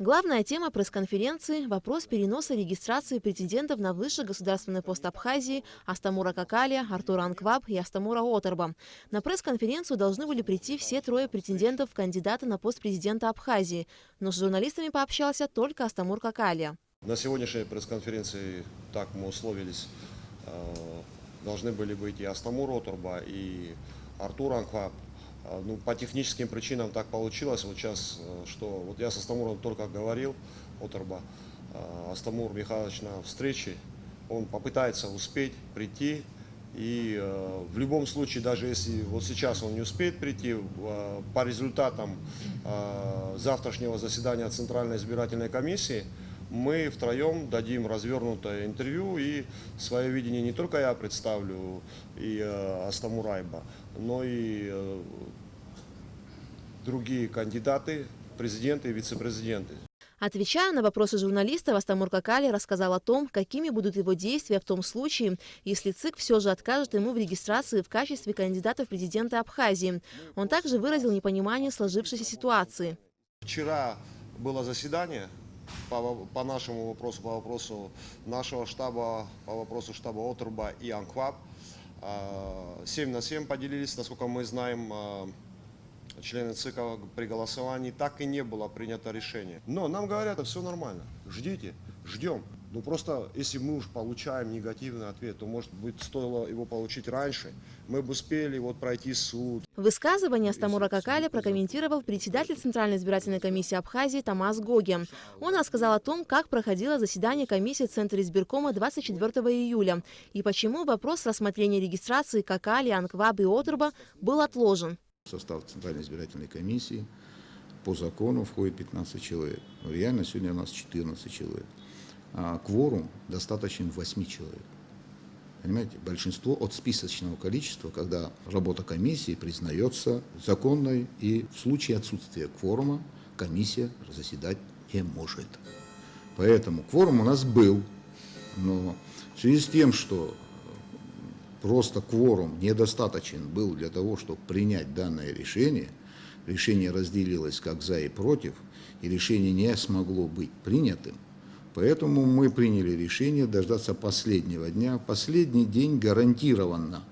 Главная тема пресс-конференции – вопрос переноса регистрации претендентов на высший государственный пост Абхазии Астамура Какалия, Артура Анкваб и Астамура Оторба. На пресс-конференцию должны были прийти все трое претендентов в кандидаты на пост президента Абхазии, но с журналистами пообщался только Астамур Какалия. На сегодняшней пресс-конференции, так мы условились, должны были быть и Астамур Оторба, и Артур Анкваб. Ну, по техническим причинам так получилось вот сейчас, что вот я с Астамуром только говорил, Оторба, Астамур Михайлович на встрече, он попытается успеть прийти, и в любом случае, даже если вот сейчас он не успеет прийти, по результатам завтрашнего заседания Центральной избирательной комиссии, мы втроем дадим развернутое интервью, и свое видение не только я представлю, и Астамур Айба, но и другие кандидаты, президенты и вице-президенты. Отвечая на вопросы журналистов, Астамур Какалия рассказал о том, какими будут его действия в том случае, если ЦИК все же откажет ему в регистрации в качестве кандидата в президенты Абхазии. Он также выразил непонимание сложившейся ситуации. Вчера было заседание по нашему вопросу, по вопросу нашего штаба, по вопросу штаба Оторба и Анкваб. 7-7 поделились, насколько мы знаем, члены ЦИК при голосовании. Так и не было принято решение. Но нам говорят, все нормально, ждите, ждем. Ну просто, если мы уж получаем негативный ответ, то, может быть, стоило его получить раньше. Мы бы успели вот пройти суд. Высказывание Астамура Какалия прокомментировал председатель Центральной избирательной комиссии Абхазии Тамаз Гоги. Он рассказал о том, как проходило заседание комиссии Центра избиркома 24 июля и почему вопрос рассмотрения регистрации Какалия, Анкваба и Оторба был отложен. В состав Центральной избирательной комиссии по закону входит 15 человек. Но реально сегодня у нас 14 человек. А кворум достаточен 8 человек. Понимаете, большинство от списочного количества, когда работа комиссии признается законной, и в случае отсутствия кворума комиссия заседать не может. Поэтому кворум у нас был, но в связи с тем, что просто кворум недостаточен был для того, чтобы принять данное решение, решение разделилось как за и против, и решение не смогло быть принятым. Поэтому мы приняли решение дождаться последнего дня. Последний день гарантированно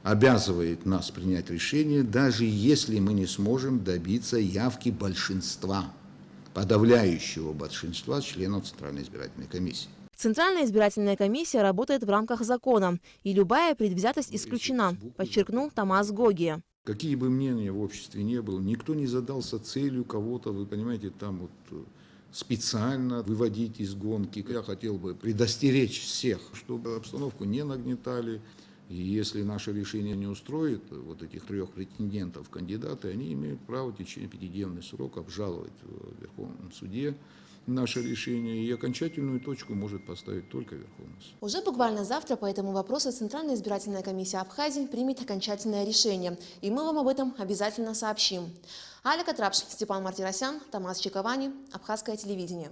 обязывает нас принять решение, даже если мы не сможем добиться явки большинства, подавляющего большинства членов Центральной избирательной комиссии. Центральная избирательная комиссия работает в рамках закона, и любая предвзятость исключена, подчеркнул Тамаз Гоги. Какие бы мнения в обществе не было, никто не задался целью кого-то, вы понимаете, там вот специально выводить из гонки. Я хотел бы предостеречь всех, чтобы обстановку не нагнетали. И если наше решение не устроит вот этих трех претендентов в кандидаты, они имеют право в течение 5-дневный срок обжаловать в Верховном суде наше решение, и окончательную точку может поставить только Верховный суд. Уже буквально завтра по этому вопросу Центральная избирательная комиссия Абхазии примет окончательное решение, и мы вам об этом обязательно сообщим. Аля Катрапш, Степан Мартиросян, Тамаз Чиковани, Абхазское телевидение.